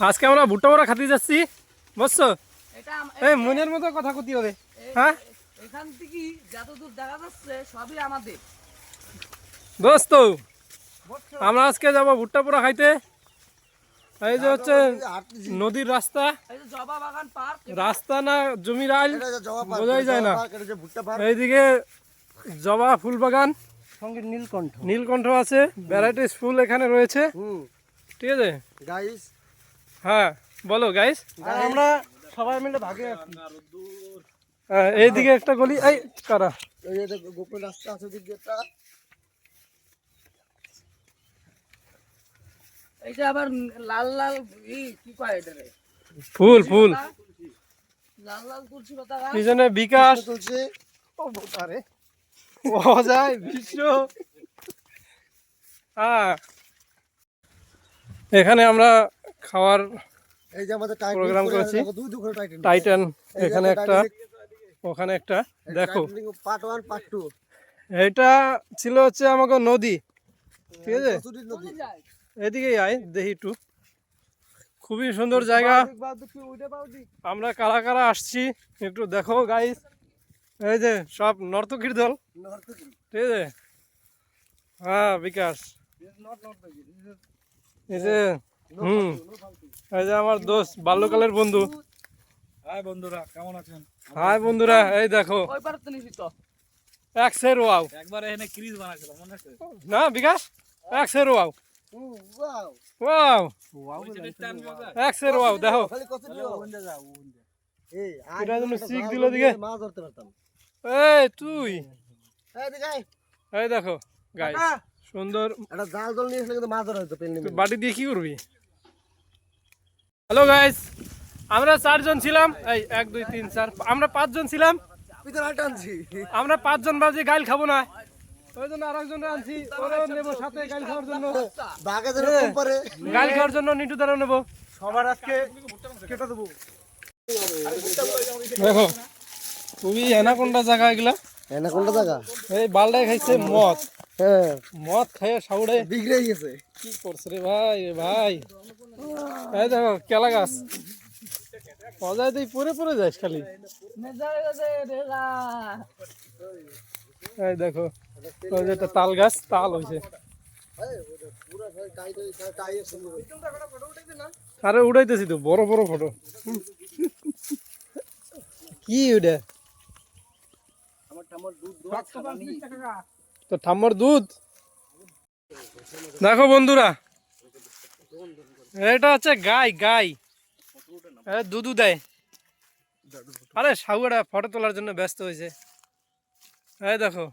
আজকে আমরা ভুট্টা বড়া খাতে যাচ্ছি, বুঝছো? এই মনের মতো কথা কতি হবে। হ্যাঁ, এখান থেকে যতদূর দেখা যাচ্ছে সবই আমাদের দোস্ত। আমরা আজকে যাবো ভুট্টা পোড়া খাইতে। এই যে হচ্ছে নদীর রাস্তা, জবা বাগান পার্ক। রাস্তা না জমির আইল বোঝাই যায় না। এইদিকে জবা ফুল বাগান, সঙ্গে নীলকণ্ঠ নীলকণ্ঠ আছে, ভ্যারাইটিস ফুল এখানে রয়েছে। ঠিক আছে গাইস, হ্যাঁ বলো গাইস। আমরা সবাই মিলে ভাগে আছি। এইদিকে একটা গলি, এই কারা এই যে গোপন রাস্তা আছে দিক যেটা, এইটা আবার লাল লাল কি কয় এটারে? ফুল ফুল লাল লাল তুলসী পাতা গাছ। পিছনে বিকাশ তুলছে। আরে অজয় বিশ্ব। হ্যাঁ, এখানে আমরা খাওয়ার এই যে আমাদের প্রোগ্রাম করেছি। দুই দুটো টাইটেন টাইটান এখানে একটা, ওখানে একটা। দেখো পার্ট 1 পার্ট 2। এটা ছিল হচ্ছে আমাকে নদী, ঠিক আছে? নদী এদিকেই আয় দেখি একটু, খুবই সুন্দর জায়গা। আমরা কারা কারা আসছি একটু দেখো গাইস। এই যে সব নর্তকীর দল, ঠিক আছে? হ্যাঁ বিকাশ, এই যে এই যে আমার দোস্ত, বাল্যকালের বন্ধু। হাই বন্ধুরা, কেমন আছেন? হাই বন্ধুরা, এই দেখো ওই পারে তো নিছি তো। এক সের ওয়াও। একবার এখানে ক্রিজ বানাইছিলাম, মনে আছে? না বিকাশ, এক সের ওয়াও। ওয়াও ওয়াও, ওয়াও, এক সের ওয়াও। দেখো খালি কত দিও এই এটা যেন শিখ দিল দিকে। মাছ ধরতে পারতাম। এই তুই, এই দিকে এই দেখো গাইস, সুন্দর। একটা জাল জল নিয়ে এসে কিন্তু মাছ ধরা হতো পেন তুই বাটি দিয়ে কি করবি? হ্যালো গাইস, আমরা 4 জন ছিলাম। এই 1 2 3 4, আমরা 5 জন ছিলাম। পিছনে আটা আনছি। আমরা 5 জন ভাবছি গাইল খাবো না, ওই জন্য আরেকজন আনছি, ওরাও নেবো সাথে গাইল খাওয়ার জন্য। বাঘে যেন কম পড়ে। গাইল খাওয়ার জন্য নিটু দ্বারা নেবো। সবার আজকে কেটে দেবো। দেখো খুবই অ্যানাকোন্ডা জায়গা এগুলা। এনা কোনটা জায়গা? এই বালটাই খাইছে মদ, হ্যাঁ, মদ খাইয়ে সাউড়ে বিগড়ে গেছে। কি করছে রে ভাই, রে ভাই। এই দেখো কেলা গাছ, অজায় তুই পরে পরে যাস খালি। নেজারে গেছে রেগা। এই দেখো ওই যে একটা তাল গাছ, তাল হয়েছে। পুরো টাইট টাই সুন্দর। আরে উড়াইতেছি তো, বড় বড় ফটো। কি ওটা? তো ঠাম্মার দুধ। দেখো বন্ধুরা, এটা হচ্ছে গাই, গাই দুধু দেয়। আরে সাউরা ফটো তোলার জন্য ব্যস্ত হয়েছে। এই দেখো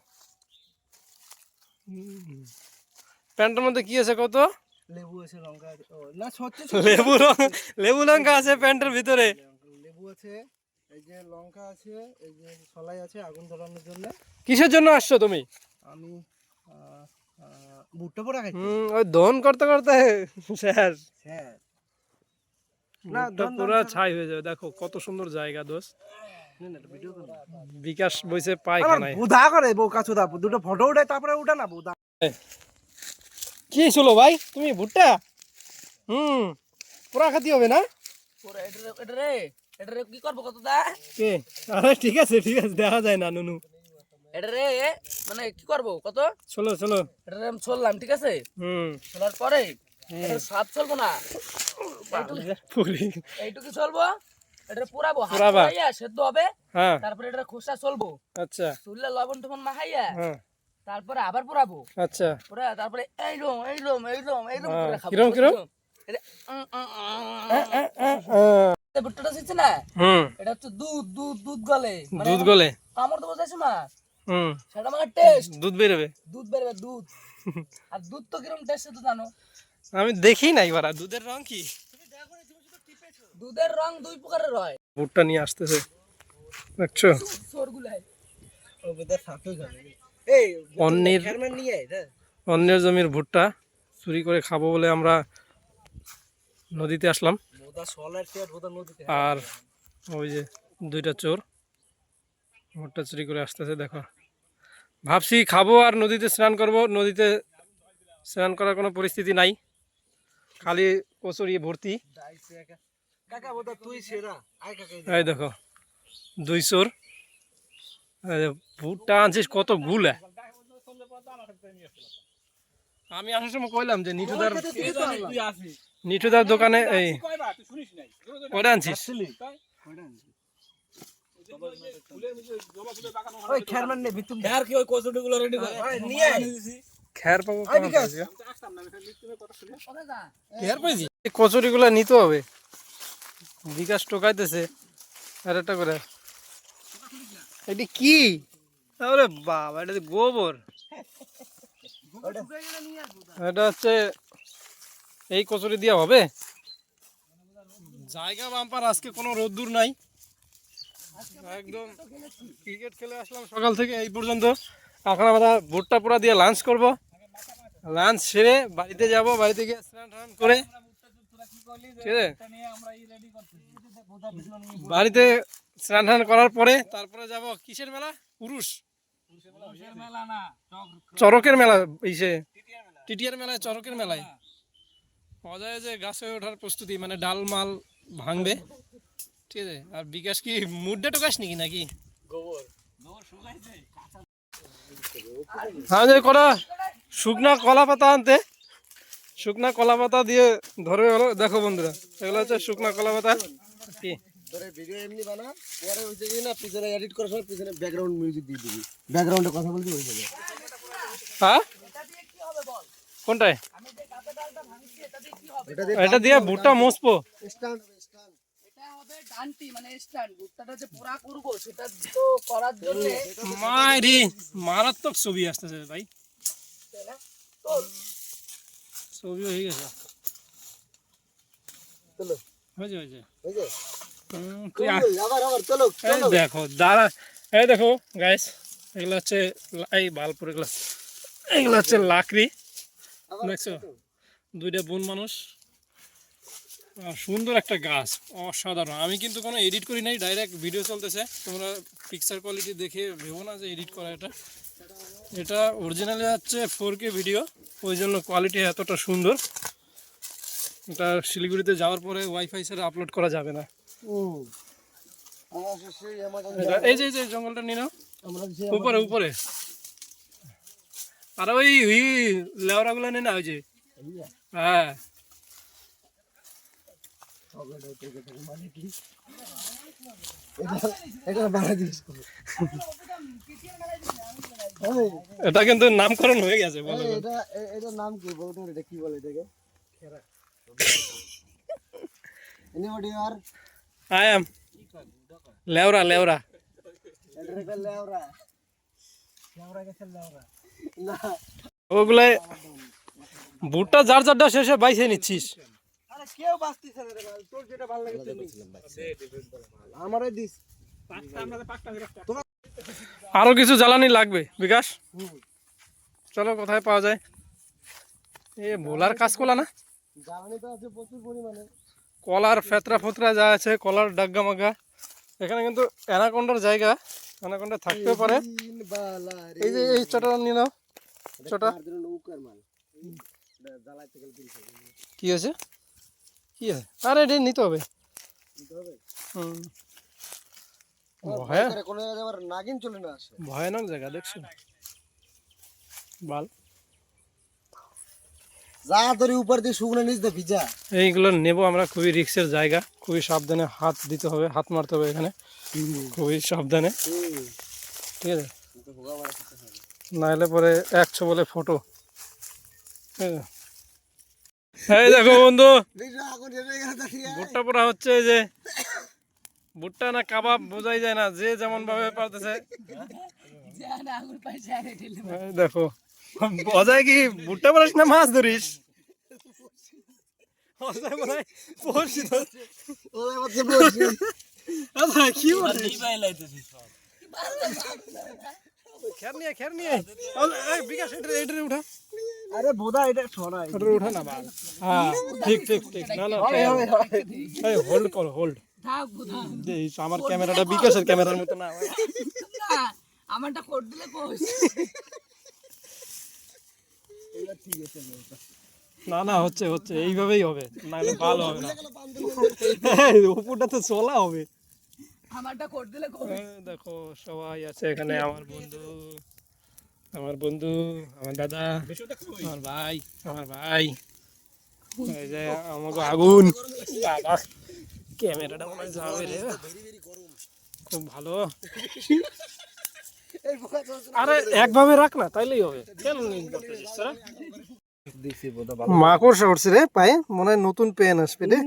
প্যান্টের মধ্যে কি আছে কত? লেবু আছে, লঙ্কা আছে। না সত্যি লেবু লঙ্কা আছে প্যান্টের ভিতরে। লেবু আছে, এই যে লঙ্কা আছে, এই যে সলাই আছে আগুন ধরানোর জন্য। কিসের জন্য আসছো তুমি? আমি ভুট্টা পোড়া খাইছি। ওই দহন করতে করতে শেষ। হ্যাঁ, না পুরা ছাই হয়ে যাবে। দেখো কত সুন্দর জায়গা দোস্ত। বিকাশ বইছে পায়খানায়। বুধা করে বোকা চোদা, দুটো ফটো উঠাই তারপরে উঠা না বুধা। কি ছিল ভাই তুমি ভুট্টা? পুরা খাতি হবে না? ওরে এটারে কি করব কত দা? কে? আরে ঠিক আছে ঠিক আছে, দেখা যায় না নুনু। এটারে মানে কি করব কত? চলো চলো। এটারে আমি চললাম, ঠিক আছে? চলার পরে এটা সব চলবো না, এইটুকু চলবো। এটা পুরাবো, পুরাবা। হাইয়া সেদ্ধ হবে। হ্যাঁ তারপরে এটা খোসা চলবো, আচ্ছা চুললে লবণ টবণ মাখাইয়া হ্যাঁ তারপরে আবার পুরাবো। আচ্ছা। পুরা তারপরে এইরকম করে খাবো। কিরম কিরম? এটা ভুট্টাটা শিখছে না, এটা হচ্ছে দুধ দুধ দুধ গলে, মানে দুধ গলে। কামড় তো বোঝাইছো না, হুম, সেটা আমার টেস্ট। দুধ বেরোবে। দুধ বেরবে দুধ। আর দুধ তো কিরম টেস্ট তো জানো? আমি দেখি নাই বারা দুধের রং কি। দুধের রং 2 প্রকারের হয়। ভুট্টা নিয়ে আসতেছে, দেখছো? সরগুলাই ও বেটা সাথে যাবে। এই অন্যের চেয়ারম্যান নিয়ে আয় রে। অন্যের জমির ভুট্টা চুরি করে খাবো বলে আমরা নদীতে আসলাম। বোদা সলার চেয়ার বোদা নদীতে। আর ওই যে 2টা চোর ভুট্টা চুরি করে আসতেছে। দেখো ভাবছি খাবো আর নদীতে স্নান করব, নদীতে স্নান করার কোনো পরিস্থিতি নাই। খালি কচুরি ভর্তি। কাকা বোধ তুই সেরা আয় কাকা এই দেখো 2 চোর। এই যে ভুট্টা আনছিস কত গুলা। আমি আসার সময় কইলাম যে নিঠুদার দোকানে এই কয়টা আনছিস? ওই খেরমান নে ভিতর আর কি ওই কচুটি গুলো রেডি করে নিয়ে খের পাবো কেমন পাইছি? খের পাইছি? এই কচুরিগুলো নিতে হবে। বিকাশ টোকাইতেছে আর একটা করে। এটা কি? আরে বাবা, এটা তো গোবর। এটা হচ্ছে এই কচুরি দিয়া হবে। জায়গা বাম্পার, আজকে কোনো রোদ্দুর নাই, একদম ক্রিকেট খেলে আসলাম সকাল থেকে এই পর্যন্ত। এখন আমরা ভুট্টা পোড়া দিয়ে লাঞ্চ করব। লাঞ্চ সেরে বাড়িতে যাব, বাড়িতে গিয়ে স্নান টান করে ঠিক আছে, বাড়িতে স্নান টান করার পরে তারপরে যাব কিসের মেলা? পুরুষ চরকের মেলা, ইসে টিটিয়ার মেলায়, চরকের মেলায় অজয় যে গাছে ওঠার প্রস্তুতি, মানে ডাল মাল ভাঙবে ঠিক আছে। আর বিকাশ কি মুডে টোকাস নাকি? আমাদের করা শুকনা কলা পাতা আনতে, শুকনা কলা পাতা দিয়ে ধরে হলো। দেখো বন্ধুরা, এগুলো হচ্ছে শুকনা কলা পাতা। কি তোরে ভিডিও এমনি বানা, পরে হইছে কি না পিছনে এডিট করার সময় পিছনে ব্যাকগ্রাউন্ড মিউজিক দিয়ে দিবি, ব্যাকগ্রাউন্ডে কথা বলবি হয়ে যাবে। হ্যাঁ কোনটায়? এটা দিয়ে ভুট্টা মোসপো। স্ট্যান্ড স্ট্যান্ড এটা হবে ডান্টি মানে স্ট্যান্ড। ভুট্টাটা যে পোড়া করব সেটা তো করার জন্য মাইরি মারাত্মক ছবি আসতেছে ভাই, ছবি হয়ে গেছে। চলো হয়েছে হয়েছে তুই আবার চলো এই দেখো দাঁড়া, এই দেখো গাইস, এগুলো হচ্ছে এই বালপুর, এগুলো হচ্ছে লাকড়ি। দেখছো দুইটা বোন মানুষ, সুন্দর একটা গাছ, অসাধারণ। আমি কিন্তু কোনো এডিট করি নাই, ডাইরেক্ট ভিডিও চলতেছে। তোমরা পিকচার কোয়ালিটি দেখে ভেবো না যে এডিট করা। এটা অরিজিনালি হচ্ছে 4K ভিডিও, ওই জন্য কোয়ালিটি এতটা সুন্দর। এটা শিলিগুড়িতে যাওয়ার পরে ওয়াইফাই ছাড়া আপলোড করা যাবে না। এই যে জঙ্গলটা নিয়ে নাও, উপরে উপরে। আর ওই লেওড়াগুলো নিয়ে না, ওই যে হ্যাঁ এটা কিন্তু নামকরণ হয়ে গেছে। এটার নাম কি বলতো? এটা কি বলে এটাকে? এনিবডি আর আই এম লেওরা লেওরা এটাকে লেওরা লেওরা গেছে লেওরা না, ওগুলাই ভুট্টা যার যারটা শেষে বাইছে নিচ্ছিস। আরে কেউ বাঁচতেছে না রে ভাই, তোর যেটা ভালো লাগে তুই আমারে দিস। আরো কিছু জ্বালানি লাগবে বিকাশ, চলো কোথায় পাওয়া যায়? এ ভোলার কাজ কলা না, জ্বালানি তো আছে প্রচুর পরিমাণে। কলার ফেতরা ফতরা যা আছে, কলার ডাগ্গা মাগা। এখানে কিন্তু অ্যানাকোন্ডার জায়গা, অ্যানাকোন্ডা থাকতেও পারে। এই যে এই চটা নিয়ে নাও, চটা কি আছে? কি আছে? আরে এটা নিতে হবে। নাগিন চলে না আসে, ভয়ানক জায়গা দেখছো বাল। যা তোর উপর দিয়ে শুকনো নিচ দিয়ে ভিজা। এইগুলো নেবো আমরা, খুবই রিস্কের জায়গা, খুবই সাবধানে হাত দিতে হবে, হাত মারতে হবে এখানে খুবই সাবধানে ঠিক আছে, নাহলে পরে 100 বলে ফটো। এই দেখো বন্ধু, ভুট্টা পোড়া হচ্ছে। এই যে ভুট্টা না কাবাব বোঝাই যায় না, যে যেমন ভাবে পারতেছে। এই দেখো অজয় কি ভুট্টা পোড়াস না মাছ ধরিস? অজয় মনে হয় পড়ছি তো। কি বলিস? খের নিয়ে বিকাশ এটারে উঠা। আরে বোধা এটা ছড়াই এটারে উঠা না বাল। হ্যাঁ ঠিক ঠিক ঠিক, না না হোল্ড কর, হোল্ড। আমার ক্যামেরাটা বিকাশের ক্যামেরার মতো না, আমারটা কোড দিলে কোস। ঠিক আছে না না হচ্ছে হচ্ছে এইভাবেই হবে, না হলে ভালো হবে না। উপরটা তো চলা হবে। আমারটা কোট দিলে কবে দেখো সবাই আছে এখানে, আমার বন্ধু, আমার বন্ধু, আমার দাদা, আমার ভাই, আমার ভাই, এই যে আমাকে আগুন, বাবা ক্যামেরাটা মনে হয় যাবে রে, খুব ভালো। আরে একভাবে রাখ না, তাইলেই হবে। কেন মাকড়সা উঠছে রে পায়ে, মনে হয় নতুন পেন আসবে রে।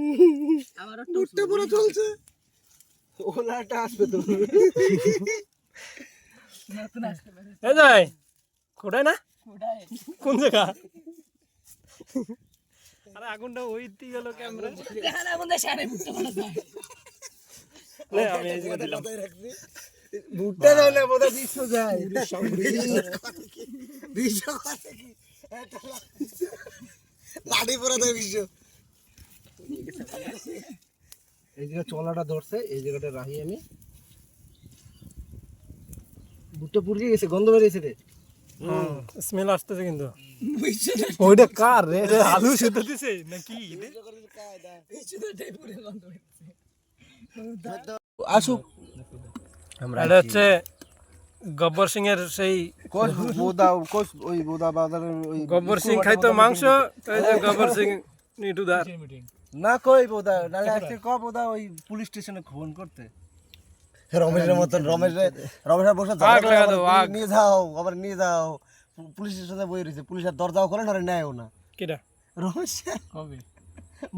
আমারও উঠতে পুরো চলছে, ওলাটা আসবে তো। নতুন আসতে পারে এই যাই কোটায় না, কোটায় কোন জায়গা? আরে আগুনটা ওই দিকে গেল ক্যামেরা। দেখা না বন্ধু সাড়ে ফুটতে পারে আমি এই জায়গা দিলাম। ভুট্টা যায় না, বোধহয় দৃশ্য যায়। দৃশ্য করে কি? লাঠি পরে দেয় দৃশ্য। এই জায়গা চলাটা ধরছে, এই জায়গাটা রাহি আমি। ভুট্টা পুড়ে গেছে, গন্ধ বেরিয়েছে রে। স্মেল আসতেছে কিন্তু। ওইটা কার রে? এটা আলু সেদ্ধ দিছে নাকি? আসুক। এটা হচ্ছে গব্বর সিং এর সেই কোচ বোদা, কোচ ওই বোদা বাজারের ওই গব্বর সিং খাইতো মাংস, এই যে গব্বর সিং নিটুদার। না কই বোদা, নালে আজকে ক বোদা ওই পুলিশ স্টেশনে ফোন করতে। রমেশের মতন রমেশের বসে আগ লাগা দাও, আগ। নিয়ে যাও, আবার নিয়ে যাও। পুলিশ স্টেশনে বই রয়েছে, পুলিশের দরজাও খোলে না, নেয়ও না। কেডা রমেশ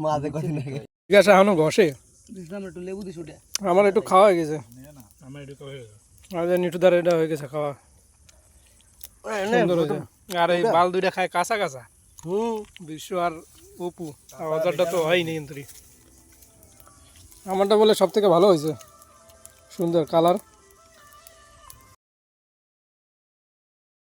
মাঝে কদিন আগে ঠিক আছে, এখনো ঘষে। দিলাম একটু লেবু দিছ ওটা আমার একটু খাওয়া হয়ে গেছে, আমার এটা হয়ে গেল। আর যে নিটুদার এটা হয়ে গেছে খাওয়া, সুন্দর হয়েছে। আর এই বাল দুইটা খায় কাঁচা কাঁচা। বিশ্ব আর অপু, আর অজারটা তো হয়নি কিন্তু। আমারটা বলে সব থেকে ভালো হয়েছে, সুন্দর কালার।